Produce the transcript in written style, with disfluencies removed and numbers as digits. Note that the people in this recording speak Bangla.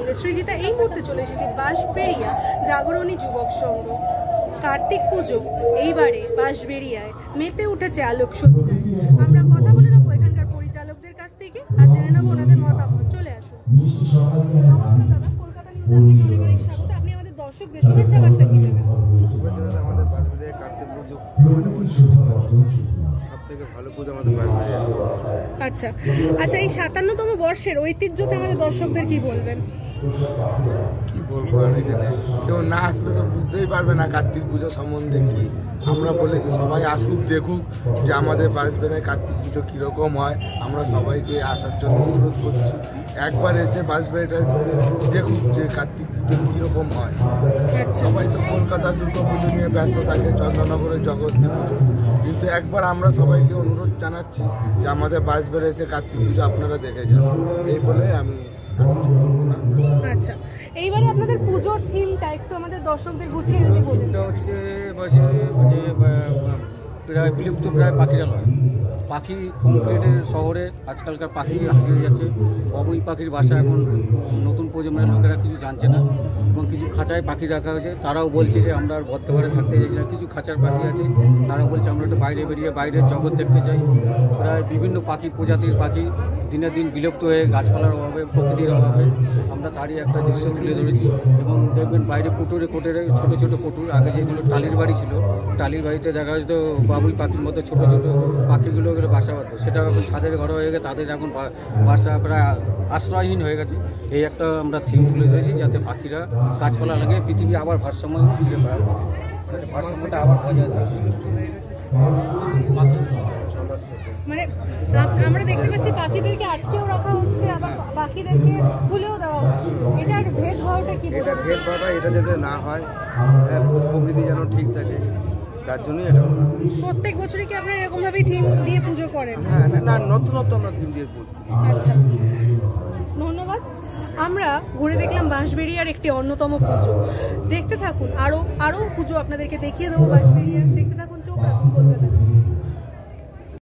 সঙ্গে। সৃজিতা, এই মুহূর্তে চলে এসেছি বাঁশবেড়িয়া জাগরণী যুবক সংঘ। কার্তিক পুজো এইবারে বাঁশবেড়িয়ায় মেতে উঠেছে আলোকসজ্জায়। আমরা কথা বলে নেবো এখানকার পরিচালকদের কাছ থেকে আর জেনে নেবো ওনাদের মতামত। চলে আসুন। নমস্কার দাদা, কলকাতা নিউজে আপনাকে অনেক স্বাগত। আপনি আমাদের দর্শকদের শুভেচ্ছা বার্তা কি দেবেন? আমাদের বাঁশবেড়িয়ায় কার্তিক পুজো সবথেকে ভালো পুজো আমাদের বাঁশবেড়িয়ায়। আচ্ছা আচ্ছা, এই 57তম বর্ষের ঐতিহ্যতে আমাদের দর্শকদের কি বলবেন? কি বলবো, আর এখানে কেউ না আসলে তো বুঝতেই পারবে না কার্তিক পুজো সম্বন্ধে কি। আমরা বলে সবাই আসুক, দেখুক যে আমাদের বাঁশবেড়িয়ায় কার্তিক পুজো কীরকম হয়। আমরা সবাইকে আসার জন্য অনুরোধ করছি, একবার এসে বাঁশবেড়িয়াটা দেখুক যে কার্তিক পুজো কীরকম হয়। সবাই তো কলকাতা দুর্গা পুজো নিয়ে ব্যস্ত থাকে, চন্দননগরের জগদ্দী পুজো, কিন্তু একবার আমরা সবাইকে অনুরোধ জানাচ্ছি যে আমাদের বাঁশবেড়িয়ায় এসে কার্তিক পুজো আপনারা দেখে যান। এই বলে আমি আচ্ছা, এইবারে আপনাদের পুজোর থিমটা একটু আমাদের দর্শকদের গুছিয়ে যদি বলেন। থিমটা হচ্ছে প্রায় বিলুপ্ত প্রায় পাখিরালয়। পাখি কংক্রিটের শহরে আজকালকার পাখি হারিয়ে যাচ্ছে। বাবুই পাখির বাসা এখন নতুন প্রজন্মের লোকেরা কিছু জানছে না, এবং কিছু খাঁচায় পাখি রাখা হয়েছে। তারাও বলছে যে আমরা আর ভর্তি ঘরে থাকতে চাই না। কিছু খাঁচার পাখি আছে, তারাও বলছে আমরা একটু বাইরে বেরিয়ে বাইরের জগৎ দেখতে চাই। প্রায় বিভিন্ন পাখি, প্রজাতির পাখি দিনের দিন বিলুপ্ত হয়ে গাছপালার অভাবে, প্রকৃতির অভাবে আমরা তারই একটা দৃশ্য তুলে ধরেছি। এবং দেখবেন বাইরে কোটরে ছোটো ছোটো কোটর, আগে যেগুলো টালির বাড়ি ছিল, টালির বাড়িতে দেখা যেত বাবুই পাখির মধ্যে ছোটো ছোটো পাখিগুলো বাসা বাঁধতো। সেটা এখন ছাদের ঘর হয়ে গেছে, তাদের এখন বাসা প্রায় আশ্রয়হীন হয়ে গেছে। এই একটা আমরা থিম তুলে ধরেছি, যাতে পাখিরা গাছপালা লাগে, পৃথিবী আবার ভারসাম্য ফিরে পায়, ভারসাম্যটা আবার বজায় থাকে। মানে আমরা দেখতে পাচ্ছি পাখিদেরকে আটকেও রাখা হচ্ছে, আবার পাখিদেরকে খুলেও দেওয়া হচ্ছে। এটার ভেদভাবটা কি? এটা ভেদভাবটা এটা যাতে না হয়, প্রকৃতি যেন ঠিক থাকে, তার জন্যই এটা। প্রত্যেক বছরই কি আপনারা এরকম ভাবেই থিম দিয়ে পুজো করেন? হ্যাঁ, না নতুন আমরা থিম দিয়ে পুজো। আচ্ছা, ধন্যবাদ। আমরা ঘুরে দেখলাম বাঁশবেড়িয়ার একটি অন্যতম পুজো। দেখতে থাকুন, আরও পুজো আপনাদেরকে দেখিয়ে দেবো বাঁশবেড়িয়ার। দেখতে থাকুন চোখ রাখুন কলকাতা।